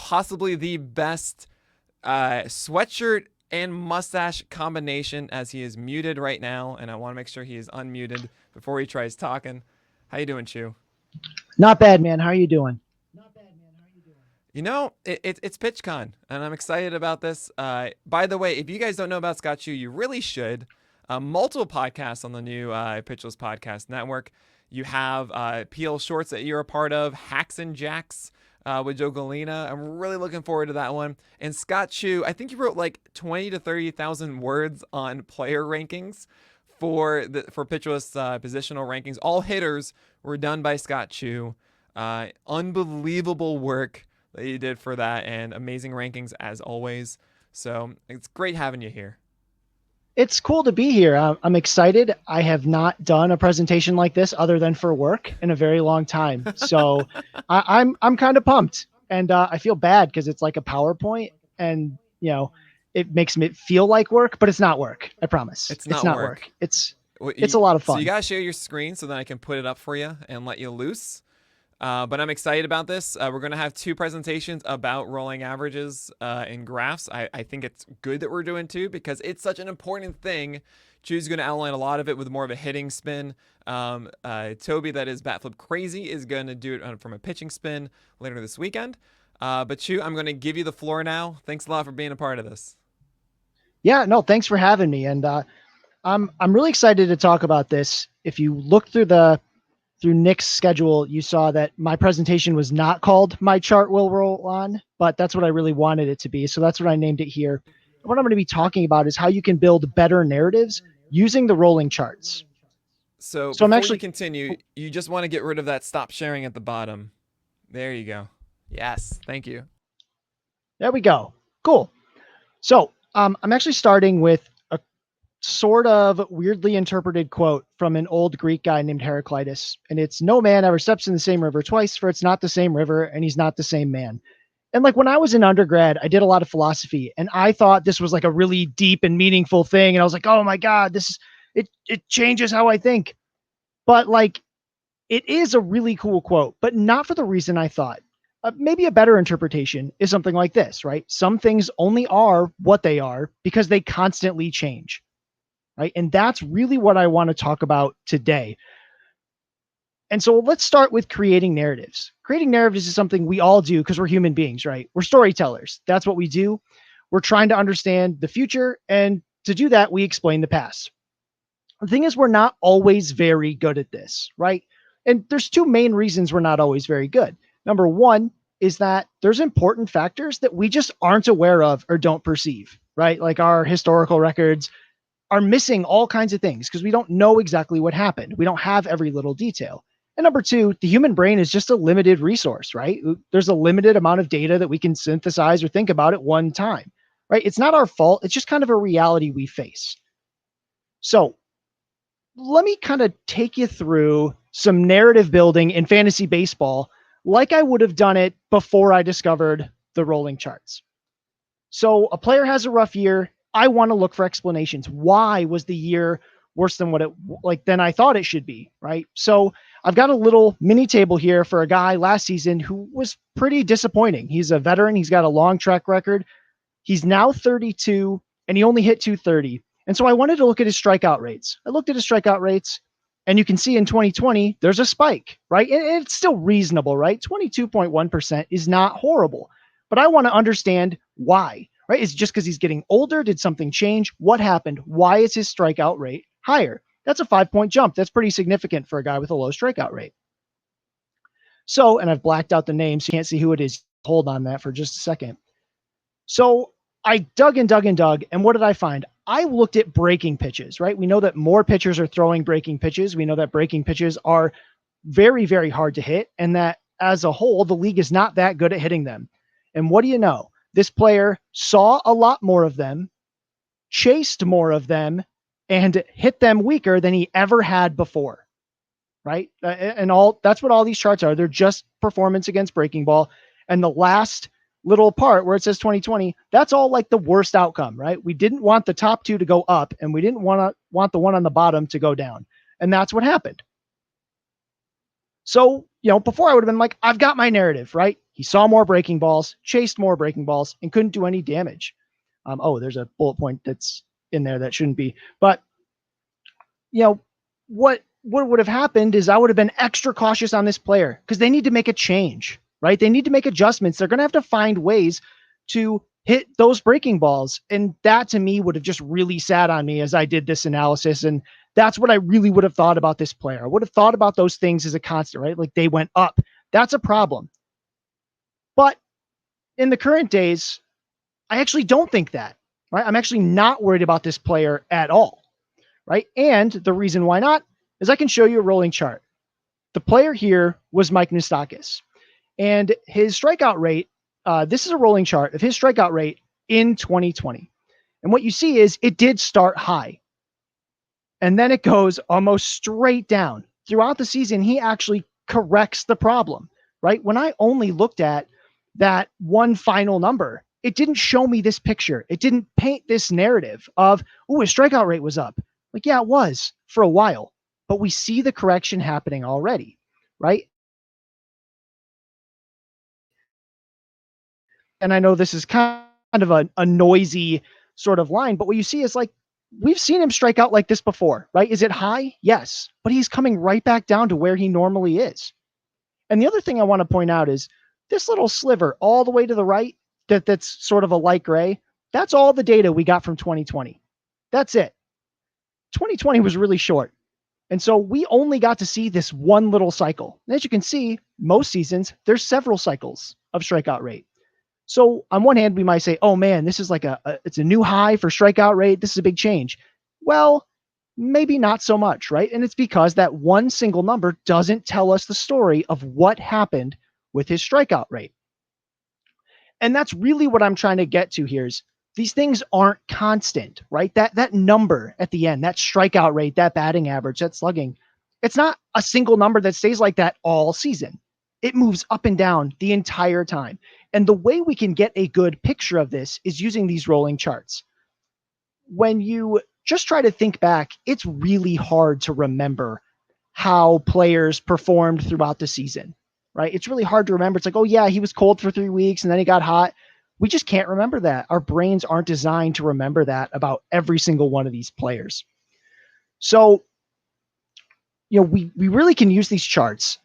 possibly the best sweatshirt and mustache combination, as he is muted right now, and I want to make sure he is unmuted before he tries talking. How you doing, Chew? Not bad, man. How are you doing? You know, it's PitchCon, and I'm excited about this. By the way, if you guys don't know about Scott Chu, you really should. Multiple podcasts on the new Pitchless Podcast Network. You have PL Shorts that you're a part of, Hacks and Jacks with Joe Galena. I'm really looking forward to that one. And Scott Chu, I think you wrote like 20 to 30,000 words on player rankings for Pitchless positional rankings. All hitters were done by Scott Chu. Unbelievable work that you did for that, and amazing rankings as always. So it's great having you here. It's cool to be here. I'm excited. I have not done a presentation like this other than for work in a very long time. So I'm kind of pumped, and I feel bad because it's like a PowerPoint, and it makes me feel like work, but it's not work. I promise. It's not work. It's a lot of fun. So you gotta share your screen so that I can put it up for you and let you loose. But I'm excited about this. We're going to have two presentations about rolling averages and graphs. I think it's good that we're doing two because it's such an important thing. Chu's going to outline a lot of it with more of a hitting spin. Toby, that is Batflip Crazy, is going to do it from a pitching spin later this weekend. But Chu, I'm going to give you the floor now. Thanks a lot for being a part of this. Yeah, no, thanks for having me. And I'm really excited to talk about this. If you look through Nick's schedule, you saw that my presentation was not called My Chart Will Roll On, but that's what I really wanted it to be. So that's what I named it here. What I'm going to be talking about is how you can build better narratives using the rolling charts. So before you continue, you just want to get rid of that stop sharing at the bottom. There you go. Yes, thank you. There we go. Cool. So I'm actually starting with sort of weirdly interpreted quote from an old Greek guy named Heraclitus. And it's, "No man ever steps in the same river twice, for it's not the same river and he's not the same man." And like when I was in undergrad, I did a lot of philosophy and I thought this was like a really deep and meaningful thing. And I was like, oh my God, it changes how I think. But like, it is a really cool quote, but not for the reason I thought. Maybe a better interpretation is something like this, right? Some things only are what they are because they constantly change. Right. And that's really what I want to talk about today. And so let's start with creating narratives. Creating narratives is something we all do because we're human beings, right? We're storytellers. That's what we do. We're trying to understand the future. And to do that, we explain the past. The thing is, we're not always very good at this, right? And there's two main reasons we're not always very good. Number one is that there's important factors that we just aren't aware of or don't perceive, right? Like our historical records are missing all kinds of things because we don't know exactly what happened. We don't have every little detail. And number two, the human brain is just a limited resource, right? There's a limited amount of data that we can synthesize or think about at one time, right? It's not our fault. It's just kind of a reality we face. So let me kind of take you through some narrative building in fantasy baseball like I would have done it before I discovered the rolling charts. So a player has a rough year. I want to look for explanations. Why was the year worse than than I thought it should be, right? So I've got a little mini table here for a guy last season who was pretty disappointing. He's a veteran. He's got a long track record. He's now 32 and he only hit 230. And so I wanted to look at his strikeout rates. I looked at his strikeout rates and you can see in 2020, there's a spike, right? And it's still reasonable, right? 22.1% is not horrible, but I want to understand why. Right? Is it just because he's getting older? Did something change? What happened? Why is his strikeout rate higher? That's a 5-point jump. That's pretty significant for a guy with a low strikeout rate. So, and I've blacked out the name, so you can't see who it is. Hold on that for just a second. So I dug and dug and dug. And what did I find? I looked at breaking pitches, right? We know that more pitchers are throwing breaking pitches. We know that breaking pitches are very, very hard to hit. And that as a whole, the league is not that good at hitting them. And what do you know? This player saw a lot more of them, chased more of them, and hit them weaker than he ever had before, right? And that's what all these charts are. They're just performance against breaking ball. And the last little part where it says 2020, that's all like the worst outcome, right? We didn't want the top two to go up, and we didn't want the one on the bottom to go down. And that's what happened. So, before I would have been like, I've got my narrative, right? He saw more breaking balls, chased more breaking balls, and couldn't do any damage. There's a bullet point that's in there that shouldn't be. But, you know, what would have happened is I would have been extra cautious on this player because they need to make a change, right? They need to make adjustments. They're going to have to find ways to hit those breaking balls. And that to me would have just really sat on me as I did this analysis. And that's what I really would have thought about this player. I would have thought about those things as a constant, right? Like they went up. That's a problem. But in the current days, I actually don't think that, right? I'm actually not worried about this player at all, right? And the reason why not is I can show you a rolling chart. The player here was Mike Moustakas, and his strikeout rate, this is a rolling chart of his strikeout rate in 2020. And what you see is it did start high, and then it goes almost straight down. Throughout the season, he actually corrects the problem, right? When I only looked at that one final number, it didn't show me this picture. It didn't paint this narrative of, oh, his strikeout rate was up. Like, yeah, it was for a while, but we see the correction happening already, right? And I know this is kind of a noisy sort of line, but what you see is like, we've seen him strike out like this before, right? Is it high? Yes, but he's coming right back down to where he normally is. And the other thing I want to point out is this little sliver all the way to the right, that's sort of a light gray. That's all the data we got from 2020. That's it. 2020 was really short. And so we only got to see this one little cycle. And as you can see, most seasons, there's several cycles of strikeout rate. So on one hand, we might say, oh man, this is like it's a new high for strikeout rate. This is a big change. Well, maybe not so much, right? And it's because that one single number doesn't tell us the story of what happened with his strikeout rate. And that's really what I'm trying to get to here is these things aren't constant, right? That number at the end, that strikeout rate, that batting average, that slugging, it's not a single number that stays like that all season. It moves up and down the entire time. And the way we can get a good picture of this is using these rolling charts. When you just try to think back, it's really hard to remember how players performed throughout the season, right? It's really hard to remember. It's like, oh yeah, he was cold for 3 weeks and then he got hot. We just can't remember that. Our brains aren't designed to remember that about every single one of these players. So, we really can use these charts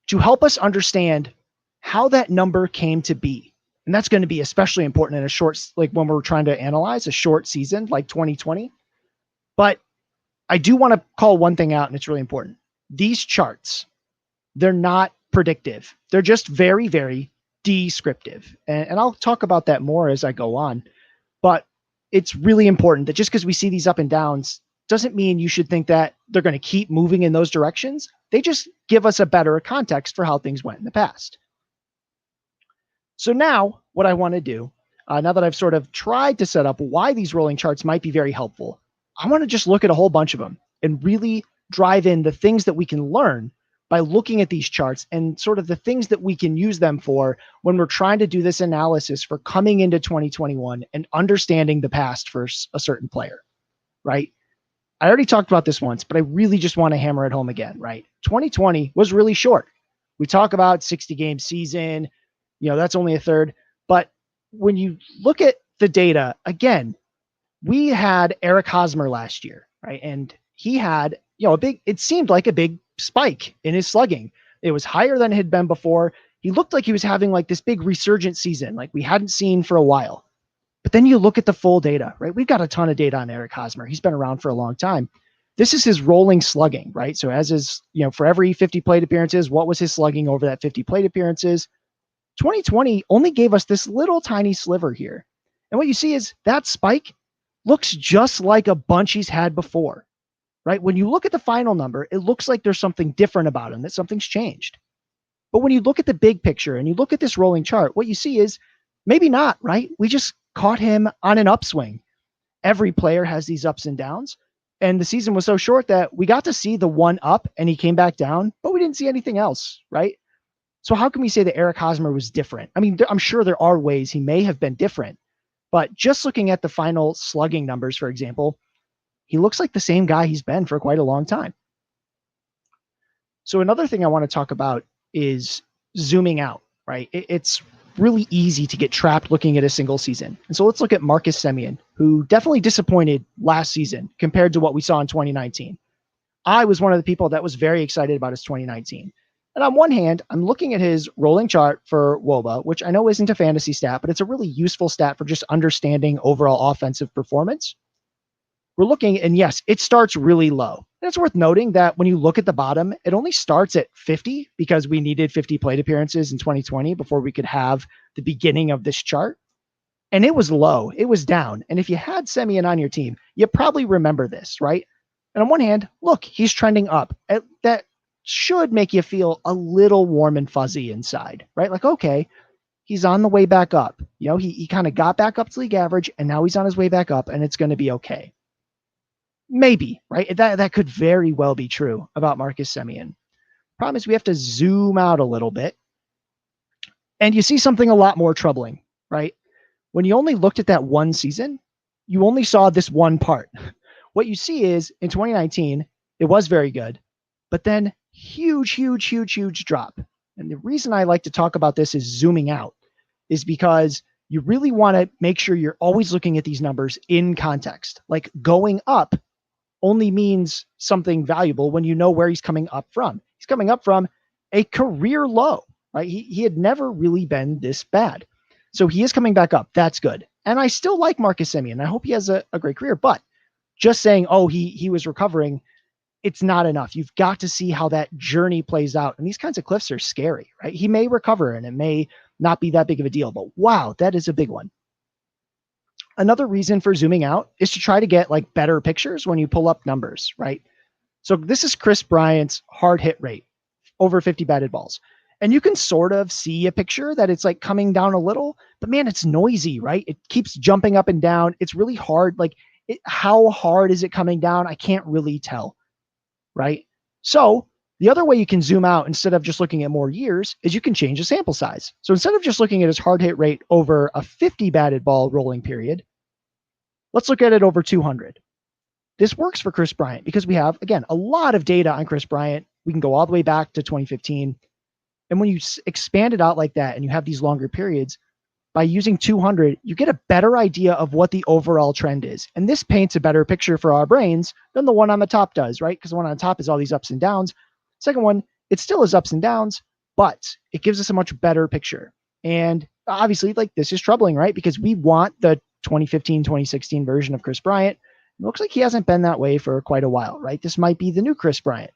to help us understand how that number came to be. And that's going to be especially important in a short, like when we're trying to analyze a short season like 2020. But I do want to call one thing out, and it's really important. These charts, they're not predictive. They're just very, very descriptive. And I'll talk about that more as I go on. But it's really important that just because we see these up and downs doesn't mean you should think that they're going to keep moving in those directions. They just give us a better context for how things went in the past. So now what I want to do, now that I've sort of tried to set up why these rolling charts might be very helpful, I want to just look at a whole bunch of them and really drive in the things that we can learn by looking at these charts and sort of the things that we can use them for when we're trying to do this analysis for coming into 2021 and understanding the past for a certain player, right? I already talked about this once, but I really just want to hammer it home again, right? 2020 was really short. We talk about 60 game season, that's only a third. But when you look at the data, again, we had Eric Hosmer last year, right? And he had, it seemed like a big spike in his slugging. It was higher than it had been before. He looked like he was having like this big resurgent season, like we hadn't seen for a while. But then you look at the full data, right? We've got a ton of data on Eric Hosmer. He's been around for a long time. This is his rolling slugging, right? So as is, for every 50 plate appearances, what was his slugging over that 50 plate appearances? 2020 only gave us this little tiny sliver here. And what you see is that spike looks just like a bunch he's had before, right? When you look at the final number, it looks like there's something different about him, that something's changed. But when you look at the big picture and you look at this rolling chart, what you see is maybe not, right? We just caught him on an upswing. Every player has these ups and downs. And the season was so short that we got to see the one up and he came back down, but we didn't see anything else, right? So how can we say that Eric Hosmer was different? I mean, I'm sure there are ways he may have been different, but just looking at the final slugging numbers, for example, he looks like the same guy he's been for quite a long time. So another thing I want to talk about is zooming out, right? It's really easy to get trapped looking at a single season. And so let's look at Marcus Simeon, who definitely disappointed last season compared to what we saw in 2019. I was one of the people that was very excited about his 2019. And on one hand, I'm looking at his rolling chart for WOBA, which I know isn't a fantasy stat, but it's a really useful stat for just understanding overall offensive performance. We're looking, and yes, it starts really low. And it's worth noting that when you look at the bottom, it only starts at 50 because we needed 50 plate appearances in 2020 before we could have the beginning of this chart. And it was low, it was down. And if you had Simeon on your team, you probably remember this, right? And on one hand, look, he's trending up. That should make you feel a little warm and fuzzy inside, right? Like, okay, he's on the way back up. You know, he kind of got back up to league average and now he's on his way back up and it's going to be okay. Maybe, right? That could very well be true about Marcus Simeon. Problem is we have to zoom out a little bit and you see something a lot more troubling, right? When you only looked at that one season, you only saw this one part. What you see is in 2019, it was very good, but then huge drop. And the reason I like to talk about this is zooming out is because you really want to make sure you're always looking at these numbers in context. Like going up only means something valuable when you know where he's coming up from. He's coming up from a career low, right? He had never really been this bad. So he is coming back up. That's good. And I still like Marcus Simeon. I hope he has a great career, but just saying, oh, he was recovering, it's not enough. You've got to see how that journey plays out. And these kinds of cliffs are scary, right? He may recover and it may not be that big of a deal, but wow, that is a big one. Another reason for zooming out is to try to get like better pictures when you pull up numbers, right? So this is Chris Bryant's hard hit rate, over 50 batted balls. And you can sort of see a picture that it's like coming down a little, but man, it's noisy, right? It keeps jumping up and down. It's really hard. Like, how hard is it coming down? I can't really tell, right? So the other way you can zoom out instead of just looking at more years is you can change the sample size. So instead of just looking at his hard hit rate over a 50 batted ball rolling period, let's look at it over 200. This works for Chris Bryant because we have, again, a lot of data on Chris Bryant. We can go all the way back to 2015. And when you expand it out like that and you have these longer periods, by using 200, you get a better idea of what the overall trend is. And this paints a better picture for our brains than the one on the top does, right? Because the one on top is all these ups and downs. Second one, it still is ups and downs, but it gives us a much better picture. And obviously, like, this is troubling, right? Because we want the 2015, 2016 version of Chris Bryant. It looks like he hasn't been that way for quite a while, right? This might be the new Chris Bryant.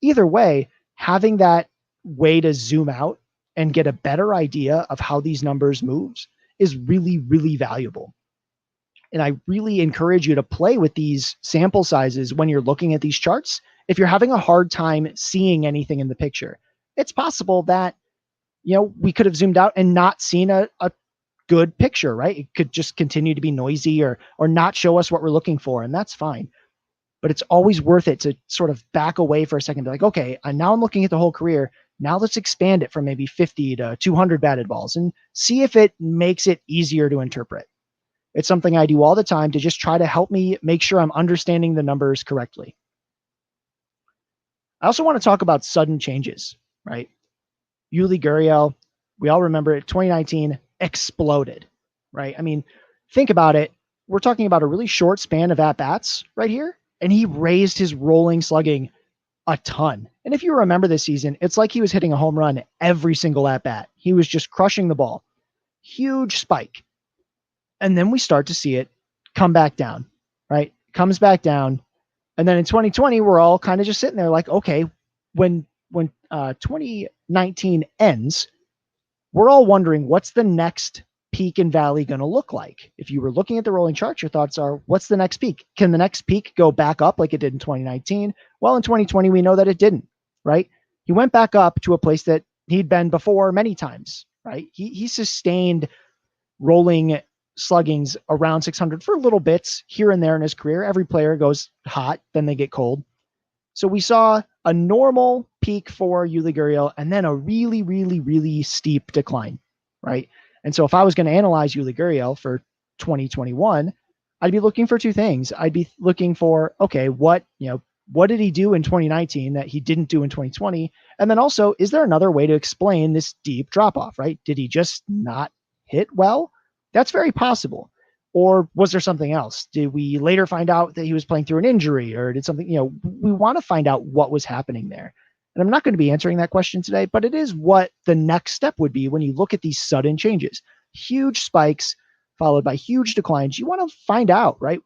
Either way, having that way to zoom out and get a better idea of how these numbers moves is really valuable. And I really encourage you to play with these sample sizes when you're looking at these charts. If you're having a hard time seeing anything in the picture, it's possible that, you know, we could have zoomed out and not seen a good picture, right? It could just continue to be noisy or not show us what we're looking for, and that's fine. But it's always worth it to sort of back away for a second, be like, okay, now I'm looking at the whole career. Now let's expand it from maybe 50 to 200 batted balls and see if it makes it easier to interpret. It's something I do all the time to just try to help me make sure I'm understanding the numbers correctly. I also want to talk about sudden changes, right? Yuli Gurriel, we all remember it, 2019 exploded, right? I mean, think about it. We're talking about a really short span of at-bats right here, and he raised his rolling slugging a ton. And if you remember this season, it's like he was hitting a home run every single at-bat. He was just crushing the ball. Huge spike. And then we start to see it come back down, right? Comes back down. And then in 2020, we're all kind of just sitting there like, okay, when 2019 ends, we're all wondering what's the next peak and valley going to look like? If you were looking at the rolling chart, your thoughts are, what's the next peak? Can the next peak go back up like it did in 2019? Well, in 2020, we know that it didn't, right? He went back up to a place that he'd been before many times, right? He sustained rolling sluggings around 600 for little bits here and there in his career. Every player goes hot, then they get cold. So we saw a normal peak for Yuli Gurriel and then a really steep decline, right? And so if I was going to analyze Yuli Gurriel for 2021, I'd be looking for two things. I'd be looking for, okay, what, What did he do in 2019 that he didn't do in 2020? And then also, is there another way to explain this deep drop off, right? Did he just not hit well? That's very possible. Or was there something else? Did we later find out that he was playing through an injury, or did something, we want to find out what was happening there. And I'm not going to be answering that question today, but it is what the next step would be when you look at these sudden changes, huge spikes followed by huge declines. You want to find out, right?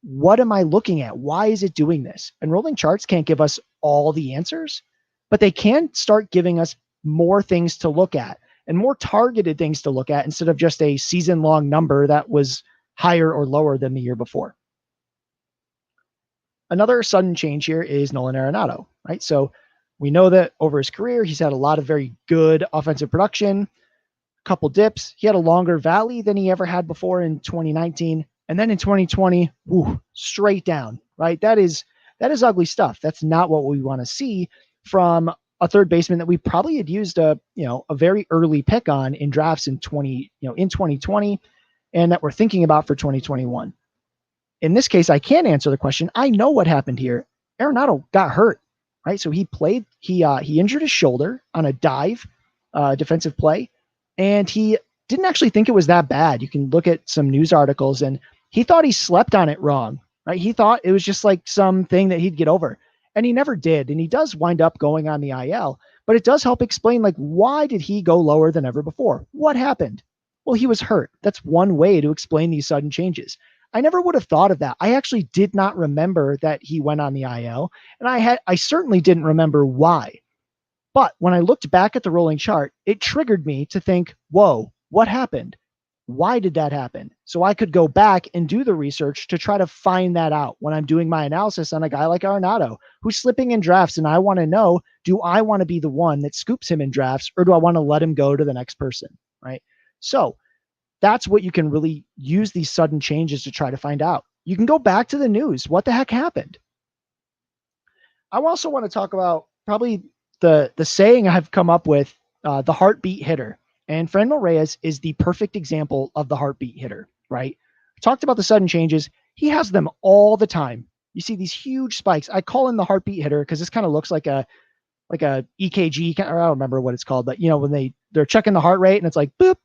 What am I looking at? Why is it doing this? And rolling charts can't give us all the answers, but they can start giving us more things to look at and more targeted things to look at instead of just a season long number that was higher or lower than the year before. Another sudden change here is Nolan Arenado, right? So we know that over his career, he's had a lot of very good offensive production, a couple dips. He had a longer valley than he ever had before in 2019. And then in 2020, straight down, right? That is ugly stuff. That's not what we want to see from a third baseman that we probably had used a very early pick on in drafts in 2020, and that we're thinking about for 2021. In this case, I can't answer the question. I know what happened here. Arenado got hurt, right? So he injured his shoulder on a dive defensive play, and he didn't actually think it was that bad. You can look at some news articles, and he thought he slept on it wrong, right? He thought it was just like something that he'd get over, and he never did. And he does wind up going on the IL, but it does help explain, like, why did he go lower than ever before? What happened? Well, he was hurt. That's one way to explain these sudden changes. I never would have thought of that. I actually did not remember that he went on the IL, and I certainly didn't remember why. But when I looked back at the rolling chart, it triggered me to think, whoa, what happened? Why did that happen? So I could go back and do the research to try to find that out when I'm doing my analysis on a guy like Arenado, who's slipping in drafts. And I want to know, do I want to be the one that scoops him in drafts, or do I want to let him go to the next person? Right. So that's what you can really use these sudden changes to try to find out. You can go back to the news. What the heck happened? I also want to talk about probably the saying I've come up with, the heartbeat hitter. And Fernando Reyes is the perfect example of the heartbeat hitter, right? I talked about the sudden changes. He has them all the time. You see these huge spikes. I call him the heartbeat hitter because this kind of looks like a EKG, or I don't remember what it's called, but when they're checking the heart rate and it's like boop,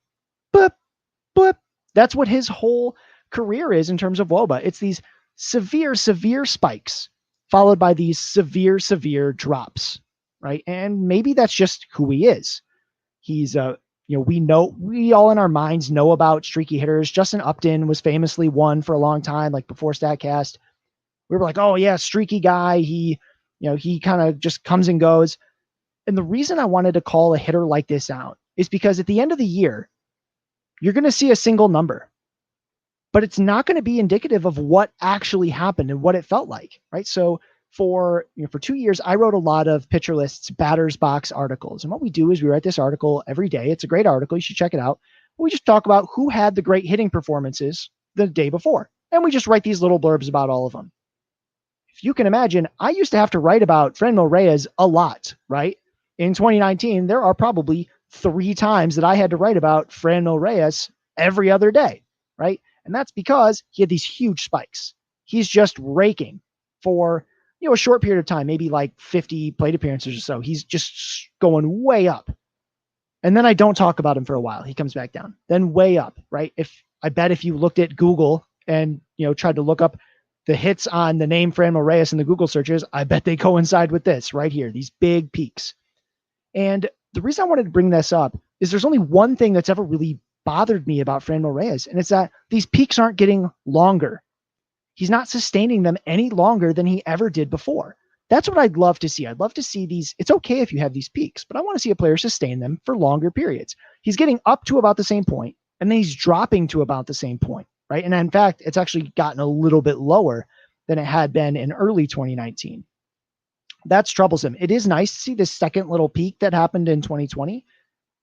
boop, boop. That's what his whole career is in terms of WOBA. It's these severe, severe spikes followed by these severe, severe drops, right? And maybe that's just who he is. He's we all in our minds know about streaky hitters. Justin Upton was famously one for a long time, like before StatCast. We were like, oh yeah, streaky guy. He kind of just comes and goes. And the reason I wanted to call a hitter like this out is because at the end of the year, you're going to see a single number, but it's not going to be indicative of what actually happened and what it felt like, right? So for 2 years, I wrote a lot of Pitcher List's Batter's Box articles. And what we do is we write this article every day. It's a great article. You should check it out. We just talk about who had the great hitting performances the day before. And we just write these little blurbs about all of them. If you can imagine, I used to have to write about Fernando Reyes a lot, right? In 2019, there are probably 3 times that I had to write about Fernando Reyes every other day, right? And that's because he had these huge spikes. He's just raking for a short period of time, maybe like 50 plate appearances or so. He's just going way up. And then I don't talk about him for a while. He comes back down, then way up, right? If you looked at Google and, tried to look up the hits on the name Fernando Reyes in the Google searches, I bet they coincide with this right here, these big peaks. And the reason I wanted to bring this up is there's only one thing that's ever really bothered me about Fernando Reyes, and it's that these peaks aren't getting longer. He's not sustaining them any longer than he ever did before. That's what I'd love to see. I'd love to see these. It's okay if you have these peaks, but I want to see a player sustain them for longer periods. He's getting up to about the same point, and then he's dropping to about the same point, right? And in fact, it's actually gotten a little bit lower than it had been in early 2019. That's troublesome. It is nice to see this second little peak that happened in 2020,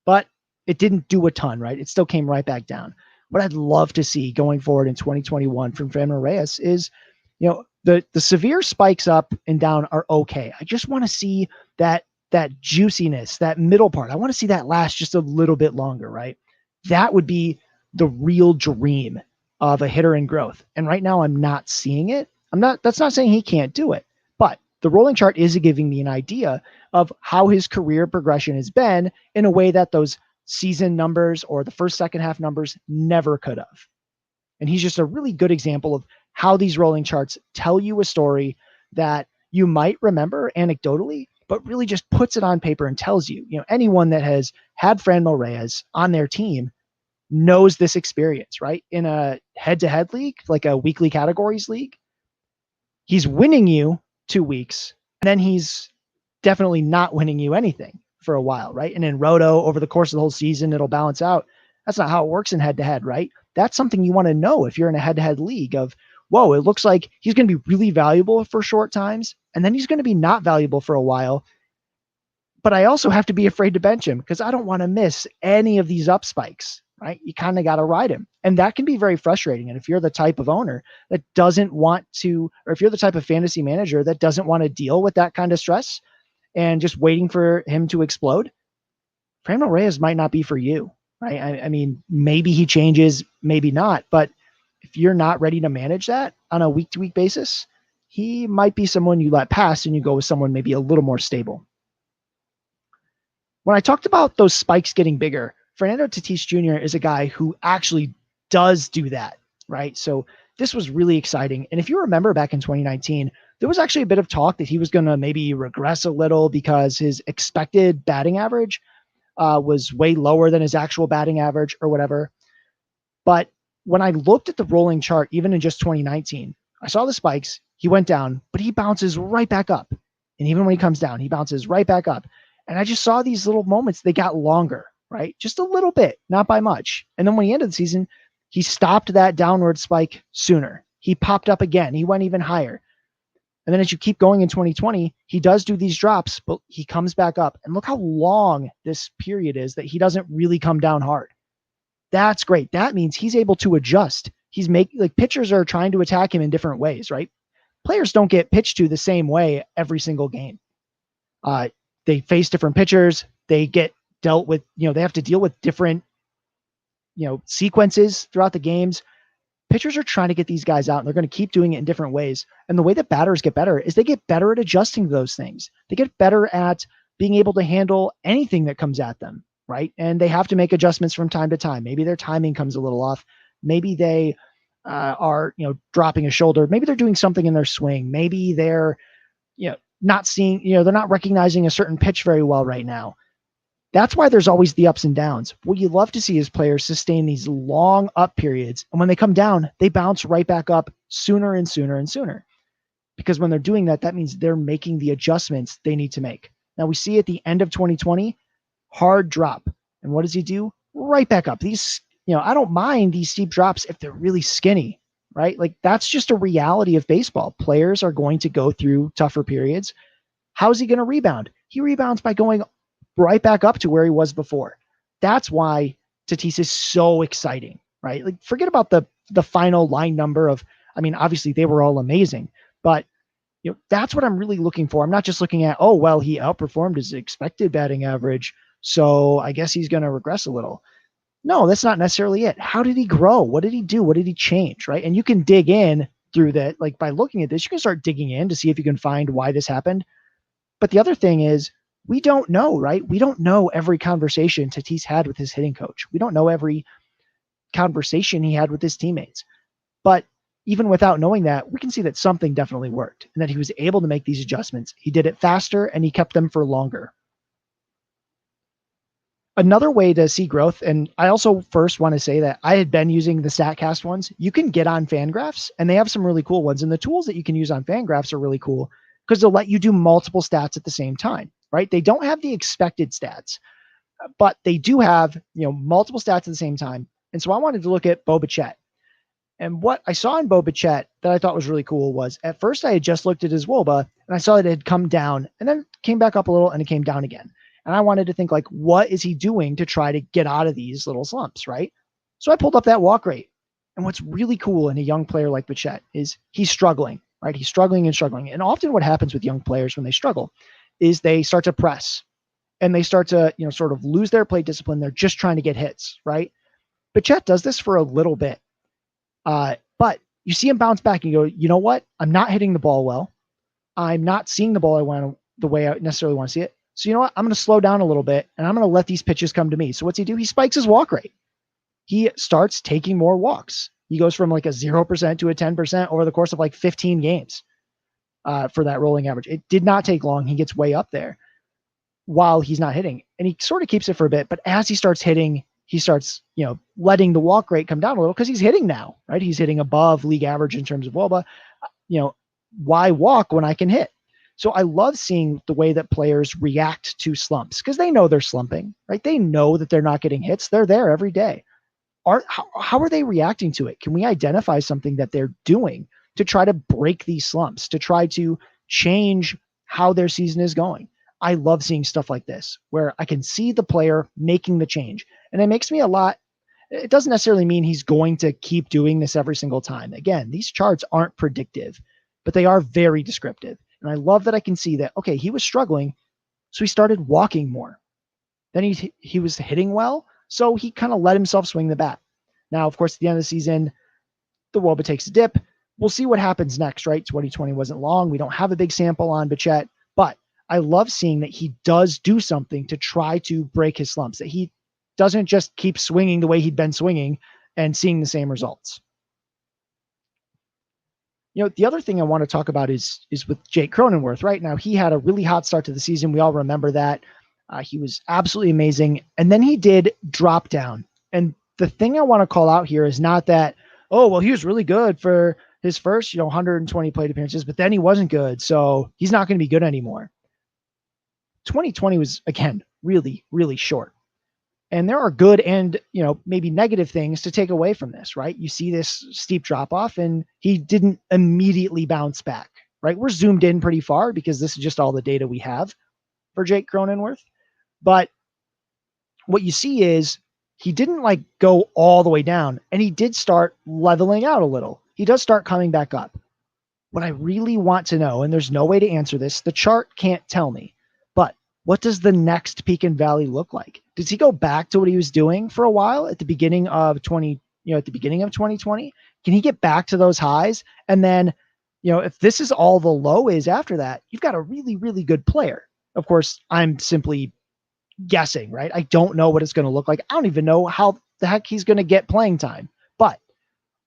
but it didn't do a ton, right? It still came right back down. What I'd love to see going forward in 2021 from Fernando Reyes is, the severe spikes up and down are okay. I just want to see that juiciness, that middle part. I want to see that last just a little bit longer, right? That would be the real dream of a hitter in growth. And right now I'm not seeing it. That's not saying he can't do it, but the rolling chart is giving me an idea of how his career progression has been in a way that those season numbers or the first, second half numbers never could have. And he's just a really good example of how these rolling charts tell you a story that you might remember anecdotally, but really just puts it on paper and tells you, anyone that has had Franmil Reyes on their team knows this experience, right? In a head-to-head league, like a weekly categories league, he's winning you 2 weeks, and then he's definitely not winning you anything for a while, right? And in Roto, over the course of the whole season, it'll balance out. That's not how it works in head-to-head, right? That's something you want to know if you're in a head-to-head league of, whoa, it looks like he's going to be really valuable for short times, and then he's going to be not valuable for a while. But I also have to be afraid to bench him because I don't want to miss any of these up spikes, right? You kind of got to ride him. And that can be very frustrating. And if you're the type of owner that doesn't want to, or if you're the type of fantasy manager that doesn't want to deal with that kind of stress and just waiting for him to explode, Franmil Reyes might not be for you, right? I mean, maybe he changes, maybe not. But if you're not ready to manage that on a week-to-week basis, he might be someone you let pass and you go with someone maybe a little more stable. When I talked about those spikes getting bigger, Fernando Tatis Jr. is a guy who actually does do that, right? So this was really exciting. And if you remember back in 2019, there was actually a bit of talk that he was going to maybe regress a little because his expected batting average was way lower than his actual batting average or whatever. But when I looked at the rolling chart, even in just 2019, I saw the spikes. He went down, but he bounces right back up. And even when he comes down, he bounces right back up. And I just saw these little moments. They got longer, right? Just a little bit, not by much. And then when he ended the season, he stopped that downward spike sooner. He popped up again. He went even higher. And then as you keep going in 2020, he does do these drops, but he comes back up. And look how long this period is that he doesn't really come down hard. That's great. That means he's able to adjust. He's pitchers are trying to attack him in different ways, right? Players don't get pitched to the same way every single game. They face different pitchers. They get dealt with, they have to deal with different, sequences throughout the games. Pitchers are trying to get these guys out, and they're going to keep doing it in different ways. And the way that batters get better is they get better at adjusting to those things. They get better at being able to handle anything that comes at them, right? And they have to make adjustments from time to time. Maybe their timing comes a little off. Maybe they are, dropping a shoulder. Maybe they're doing something in their swing. Maybe they're, not seeing, they're not recognizing a certain pitch very well right now. That's why there's always the ups and downs. What you love to see is players sustain these long up periods. And when they come down, they bounce right back up sooner and sooner and sooner. Because when they're doing that, that means they're making the adjustments they need to make. Now we see at the end of 2020, hard drop. And what does he do? Right back up. These, I don't mind these steep drops if they're really skinny, right? Like that's just a reality of baseball. Players are going to go through tougher periods. How's he going to rebound? He rebounds by going right back up to where he was before. That's why Tatis is so exciting, right? Like forget about the final line number of, obviously they were all amazing, but that's what I'm really looking for. I'm not just looking at, oh, well, he outperformed his expected batting average, so I guess he's going to regress a little. No, that's not necessarily it. How did he grow? What did he do? What did he change, right? And you can dig in through that. Like by looking at this, you can start digging in to see if you can find why this happened. But the other thing is, we don't know, right? We don't know every conversation Tatis had with his hitting coach. We don't know every conversation he had with his teammates. But even without knowing that, we can see that something definitely worked and that he was able to make these adjustments. He did it faster and he kept them for longer. Another way to see growth, and I also first want to say that I had been using the StatCast ones. You can get on Fangraphs, and they have some really cool ones. And the tools that you can use on Fangraphs are really cool because they'll let you do multiple stats at the same time, right? They don't have the expected stats, but they do have, multiple stats at the same time. And so I wanted to look at Bo Bichette. And what I saw in Bo Bichette that I thought was really cool was at first I had just looked at his WOBA and I saw that it had come down and then came back up a little and it came down again. And I wanted to think like, what is he doing to try to get out of these little slumps, right? So I pulled up that walk rate. And what's really cool in a young player like Bichette is he's struggling, right? He's struggling and struggling. And often what happens with young players when they struggle is they start to press and they start to, sort of lose their plate discipline. They're just trying to get hits, right? Bichette does this for a little bit. But you see him bounce back and you go, you know what? I'm not hitting the ball well. I'm not seeing the ball the way I necessarily want to see it. So you know what? I'm going to slow down a little bit and I'm going to let these pitches come to me. So what's he do? He spikes his walk rate. He starts taking more walks. He goes from like a 0% to a 10% over the course of like 15 games for that rolling average. It did not take long. He gets way up there while he's not hitting. And he sort of keeps it for a bit. But as he starts hitting, he starts, letting the walk rate come down a little because he's hitting now, right? He's hitting above league average in terms of WOBA. Why walk when I can hit? So I love seeing the way that players react to slumps because they know they're slumping, right? They know that they're not getting hits. They're there every day. How are they reacting to it? Can we identify something that they're doing to try to break these slumps, to try to change how their season is going? I love seeing stuff like this where I can see the player making the change. And it makes me it doesn't necessarily mean he's going to keep doing this every single time. Again, these charts aren't predictive, but they are very descriptive. And I love that I can see that, okay, he was struggling, so he started walking more. Then he was hitting well, so he kind of let himself swing the bat. Now, of course, at the end of the season, the WOBA takes a dip. We'll see what happens next, right? 2020 wasn't long. We don't have a big sample on Bichette, but I love seeing that he does do something to try to break his slumps, that he doesn't just keep swinging the way he'd been swinging and seeing the same results. The other thing I want to talk about is with Jake Cronenworth. Right now, he had a really hot start to the season. We all remember that. He was absolutely amazing. And then he did drop down. And the thing I want to call out here is not that, oh, well, he was really good for his first, 120 plate appearances, but then he wasn't good. So he's not going to be good anymore. 2020 was, again, really, really short. And there are good and, maybe negative things to take away from this, right? You see this steep drop off and he didn't immediately bounce back, right? We're zoomed in pretty far because this is just all the data we have for Jake Cronenworth. But what you see is he didn't go all the way down and he did start leveling out a little. He does start coming back up. What I really want to know, and there's no way to answer this, the chart can't tell me, but what does the next peak and valley look like? Does he go back to what he was doing for a while at the beginning of at the beginning of 2020? Can he get back to those highs? And then, if this is all the low is after that, you've got a really, really good player. Of course, I'm simply guessing, right? I don't know what it's going to look like. I don't even know how the heck he's going to get playing time, but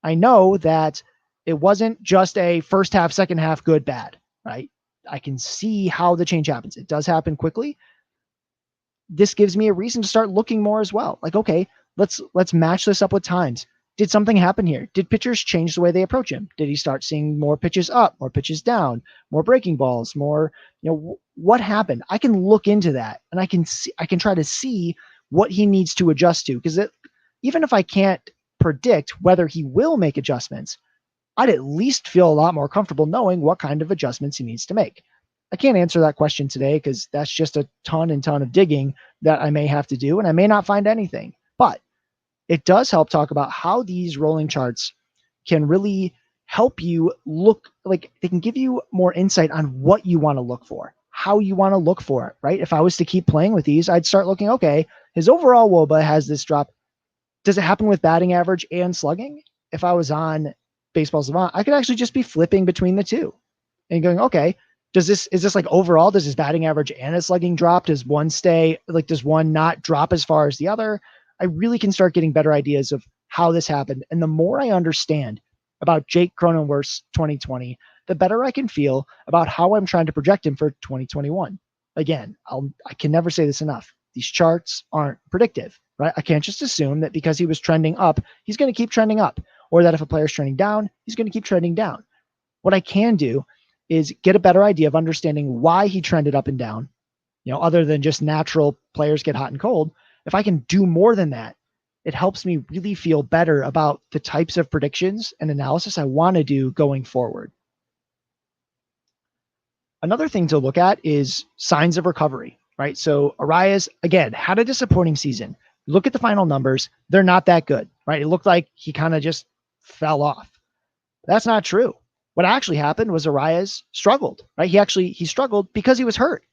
I know that it wasn't just a first half, second half, good, bad, right? I can see how the change happens. It does happen quickly. This gives me a reason to start looking more as well. Okay, let's match this up with times. Did something happen here? Did pitchers change the way they approach him? Did he start seeing more pitches up, more pitches down, more breaking balls, more, what happened? I can look into that and I can try to see what he needs to adjust to. Because even if I can't predict whether he will make adjustments, I'd at least feel a lot more comfortable knowing what kind of adjustments he needs to make. I can't answer that question today because that's just a ton of digging that I may have to do, and I may not find anything. But it does help talk about how these rolling charts can really help you look, like they can give you more insight on what you want to look for, how you want to look for it, right? If I was to keep playing with these, I'd start looking, okay, his overall WOBA has this drop. Does it happen with batting average and slugging? If I was on Baseball Savant, I could actually just be flipping between the two and going, okay, is this like overall, does his batting average and his slugging drop? Does one does one not drop as far as the other? I really can start getting better ideas of how this happened. And the more I understand about Jake Cronenworth's 2020, the better I can feel about how I'm trying to project him for 2021. Again, I can never say this enough. These charts aren't predictive, right? I can't just assume that because he was trending up, he's going to keep trending up, or that if a player's trending down, he's going to keep trending down. What I can do is get a better idea of understanding why he trended up and down, other than just natural players get hot and cold. If I can do more than that, it helps me really feel better about the types of predictions and analysis I want to do going forward. Another thing to look at is signs of recovery, right? So Arias, again, had a disappointing season. Look at the final numbers. They're not that good, right? It looked like he kind of just fell off. That's not true. What actually happened was Arias struggled, right? He struggled because he was hurt.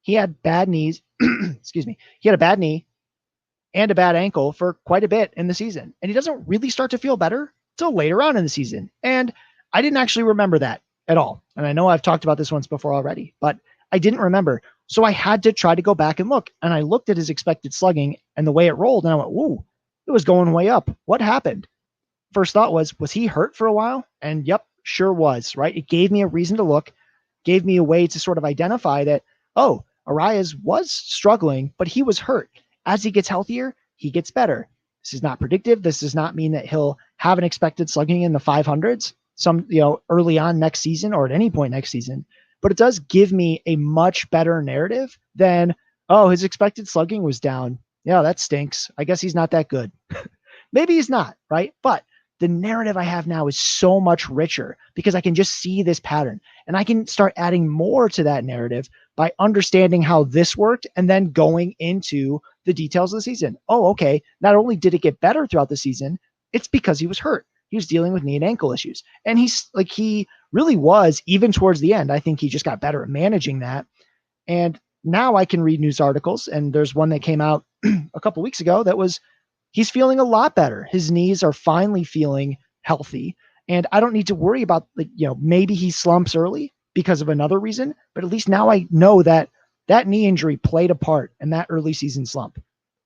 He had bad knees. Excuse me. He had a bad knee and a bad ankle for quite a bit in the season. And he doesn't really start to feel better till later on in the season. And I didn't actually remember that at all. And I know I've talked about this once before already, but I didn't remember. So I had to try to go back and look. And I looked at his expected slugging and the way it rolled, and I went, whoa, it was going way up. What happened? First thought was he hurt for a while? And yep, sure was, right? It gave me a reason to look, gave me a way to sort of identify that, oh, Arias was struggling, but he was hurt. As he gets healthier, he gets better. This is not predictive. This does not mean that he'll have an expected slugging in the 500s early on next season or at any point next season. But it does give me a much better narrative than, oh, his expected slugging was down. Yeah, that stinks. I guess he's not that good. Maybe he's not, right? But the narrative I have now is so much richer because I can just see this pattern and I can start adding more to that narrative by understanding how this worked and then going into the details of the season. Oh, okay. Not only did it get better throughout the season, it's because he was hurt. He was dealing with knee and ankle issues. And he really was, even towards the end. I think he just got better at managing that. And now I can read news articles. And there's one that came out a couple weeks ago that was, he's feeling a lot better. His knees are finally feeling healthy. And I don't need to worry about, maybe he slumps early because of another reason. But at least now I know that that knee injury played a part in that early season slump.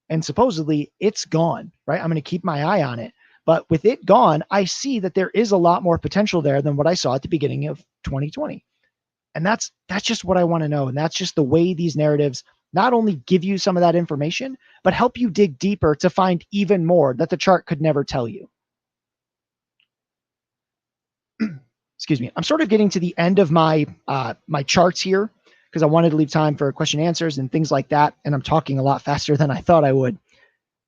And supposedly it's gone, right? I'm going to keep my eye on it. But with it gone, I see that there is a lot more potential there than what I saw at the beginning of 2020. And that's just what I want to know. And that's just the way these narratives not only give you some of that information, but help you dig deeper to find even more that the chart could never tell you. Excuse me. I'm sort of getting to the end of my my charts here because I wanted to leave time for question and answers and things like that. And I'm talking a lot faster than I thought I would.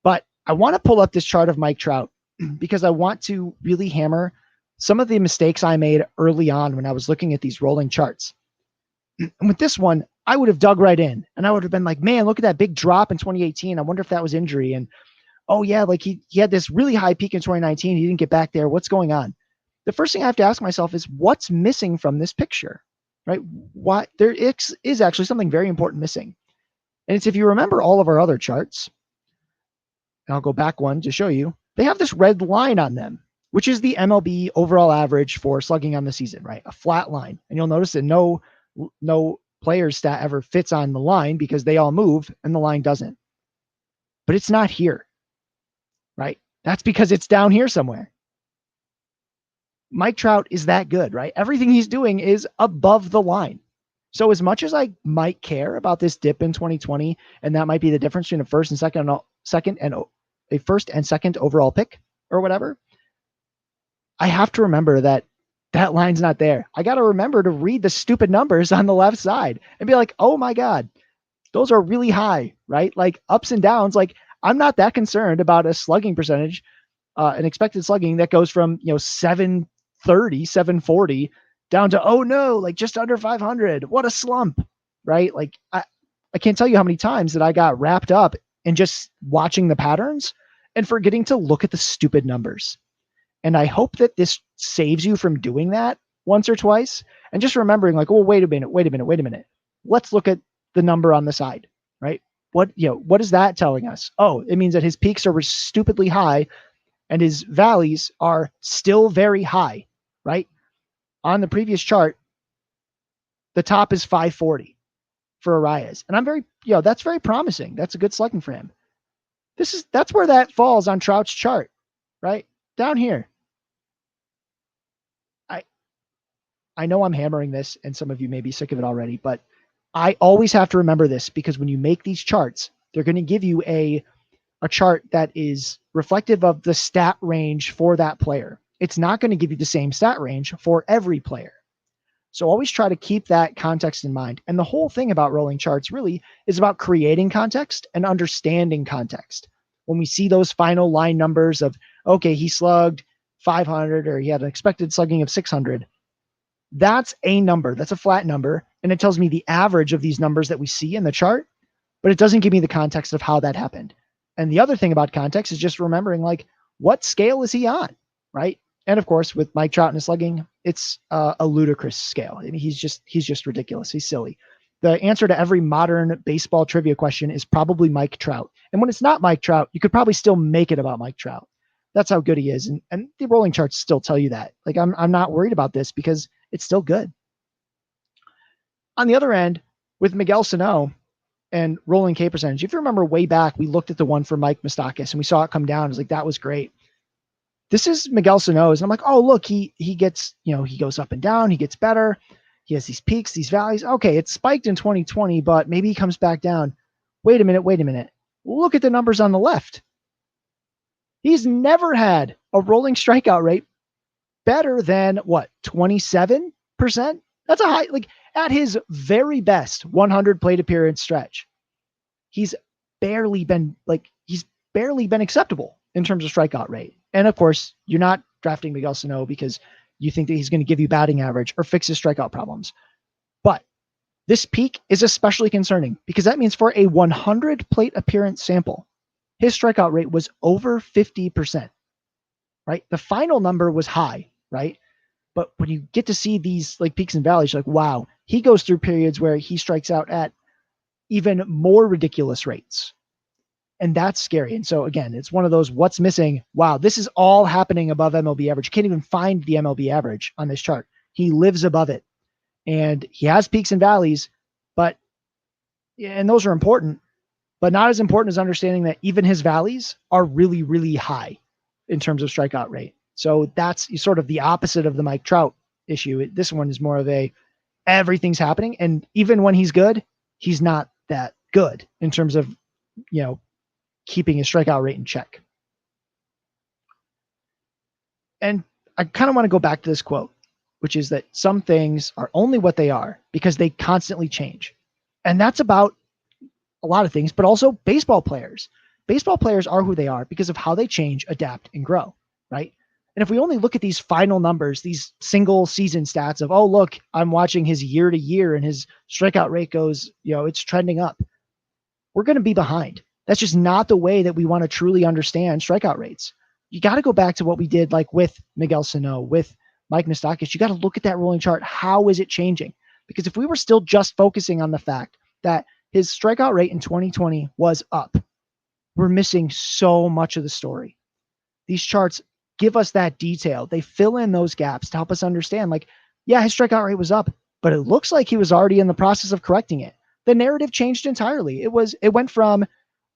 But I want to pull up this chart of Mike Trout because I want to really hammer some of the mistakes I made early on when I was looking at these rolling charts. And with this one, I would have dug right in and I would have been like, man, look at that big drop in 2018. I wonder if that was injury. And oh yeah, like he had this really high peak in 2019. He didn't get back there. What's going on? The first thing I have to ask myself is what's missing from this picture, right? Why there is actually something very important missing. And it's if you remember all of our other charts, and I'll go back one to show you, they have this red line on them, which is the MLB overall average for slugging on the season, right? A flat line. And you'll notice that no player's stat ever fits on the line because they all move and the line doesn't. But it's not here, right? That's because it's down here somewhere. Mike Trout is that good, right? Everything he's doing is above the line. So as much as I might care about this dip in 2020, and that might be the difference between a first and second overall pick or whatever, I have to remember that that line's not there. I got to remember to read the stupid numbers on the left side and be like, oh my God, those are really high, right? Like ups and downs. Like I'm not that concerned about a slugging percentage, an expected slugging that goes from, 730, 740 down to, oh no, like just under 500. What a slump, right? Like I can't tell you how many times that I got wrapped up in just watching the patterns and forgetting to look at the stupid numbers. And I hope that this saves you from doing that once or twice and just remembering like, oh, wait a minute. Let's look at the number on the side, right? What is that telling us? Oh, it means that his peaks are stupidly high and his valleys are still very high, right? On the previous chart, the top is 540 for Arias. And I'm that's very promising. That's a good slugging for him. That's where that falls on Trout's chart, right? Down here. I know I'm hammering this and some of you may be sick of it already, but I always have to remember this because when you make these charts, they're going to give you a chart that is reflective of the stat range for that player. It's not going to give you the same stat range for every player. So always try to keep that context in mind. And the whole thing about rolling charts really is about creating context and understanding context. When we see those final line numbers of, okay, he slugged 500 or he had an expected slugging of 600, that's a number. That's a flat number. And it tells me the average of these numbers that we see in the chart, but it doesn't give me the context of how that happened. And the other thing about context is just remembering like, what scale is he on, right? And of course, with Mike Trout and his slugging, it's a ludicrous scale. I mean, he's just ridiculous. He's silly. The answer to every modern baseball trivia question is probably Mike Trout. And when it's not Mike Trout, you could probably still make it about Mike Trout. That's how good he is. And the rolling charts still tell you that. Like, I'm not worried about this because it's still good. On the other end, with Miguel Sano and rolling K percentage, if you remember way back, we looked at the one for Mike Moustakas and we saw it come down. It was like, that was great. This is Miguel Sano's. And I'm like, oh, look, he gets, he goes up and down. He gets better. He has these peaks, these valleys. Okay, it spiked in 2020, but maybe he comes back down. Wait a minute. Look at the numbers on the left. He's never had a rolling strikeout rate better than 27%? That's a high, like at his very best 100 plate appearance stretch. He's barely been acceptable in terms of strikeout rate. And of course, you're not drafting Miguel Sano because you think that he's going to give you batting average or fix his strikeout problems. But this peak is especially concerning because that means for a 100 plate appearance sample, his strikeout rate was over 50%, right? The final number was high, right? But when you get to see these like peaks and valleys, you're like, wow, he goes through periods where he strikes out at even more ridiculous rates. And that's scary. And so again, it's one of those, what's missing? Wow, this is all happening above MLB average. You can't even find the MLB average on this chart. He lives above it. And he has peaks and valleys, and those are important, but not as important as understanding that even his valleys are really, really high in terms of strikeout rate. So that's sort of the opposite of the Mike Trout issue. This one is more of everything's happening. And even when he's good, he's not that good in terms of, keeping his strikeout rate in check. And I kind of want to go back to this quote, which is that some things are only what they are because they constantly change. And that's about a lot of things, but also baseball players. Baseball players are who they are because of how they change, adapt, and grow, right? And if we only look at these final numbers, these single season stats of, oh, look, I'm watching his year to year and his strikeout rate goes, it's trending up, we're going to be behind. That's just not the way that we want to truly understand strikeout rates. You got to go back to what we did like with Miguel Sano, with Mike Moustakas. You got to look at that rolling chart. How is it changing? Because if we were still just focusing on the fact that his strikeout rate in 2020 was up, we're missing so much of the story. These charts give us that detail. They fill in those gaps to help us understand, like, yeah, his strikeout rate was up, but it looks like he was already in the process of correcting it. The narrative changed entirely. It went from,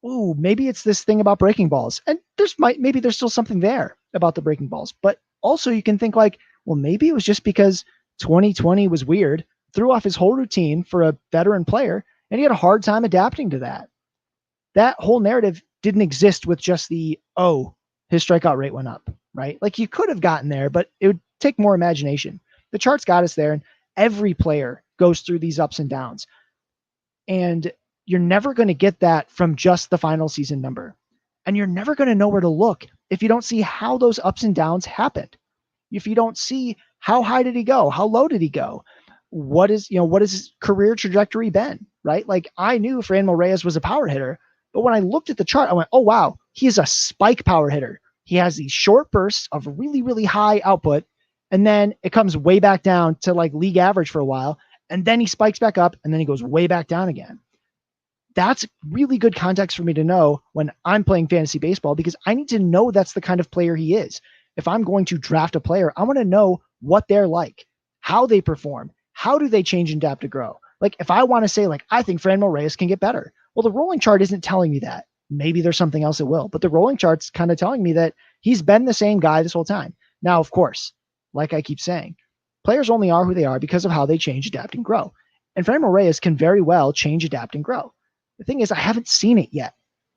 ooh, maybe it's this thing about breaking balls. And maybe there's still something there about the breaking balls. But also you can think like, well, maybe it was just because 2020 was weird, threw off his whole routine for a veteran player, and he had a hard time adapting to that. That whole narrative didn't exist with just his strikeout rate went up, right? Like you could have gotten there, but it would take more imagination. The charts got us there, and every player goes through these ups and downs. And you're never going to get that from just the final season number. And you're never going to know where to look if you don't see how those ups and downs happened. If you don't see how high did he go? How low did he go? What has his career trajectory been, right? Like I knew Fernando Reyes was a power hitter, but when I looked at the chart, I went, oh, wow, he is a spike power hitter. He has these short bursts of really, really high output. And then it comes way back down to like league average for a while. And then he spikes back up and then he goes way back down again. That's really good context for me to know when I'm playing fantasy baseball, because I need to know that's the kind of player he is. If I'm going to draft a player, I want to know what they're like, how they perform, how do they change and adapt to grow? Like if I want to say like, I think Fernando Reyes can get better. Well, the rolling chart isn't telling me that. Maybe there's something else that will, but the rolling chart's kind of telling me that he's been the same guy this whole time. Now, of course, like I keep saying, players only are who they are because of how they change, adapt, and grow. And Fernando Reyes can very well change, adapt, and grow. The thing is, I haven't seen it yet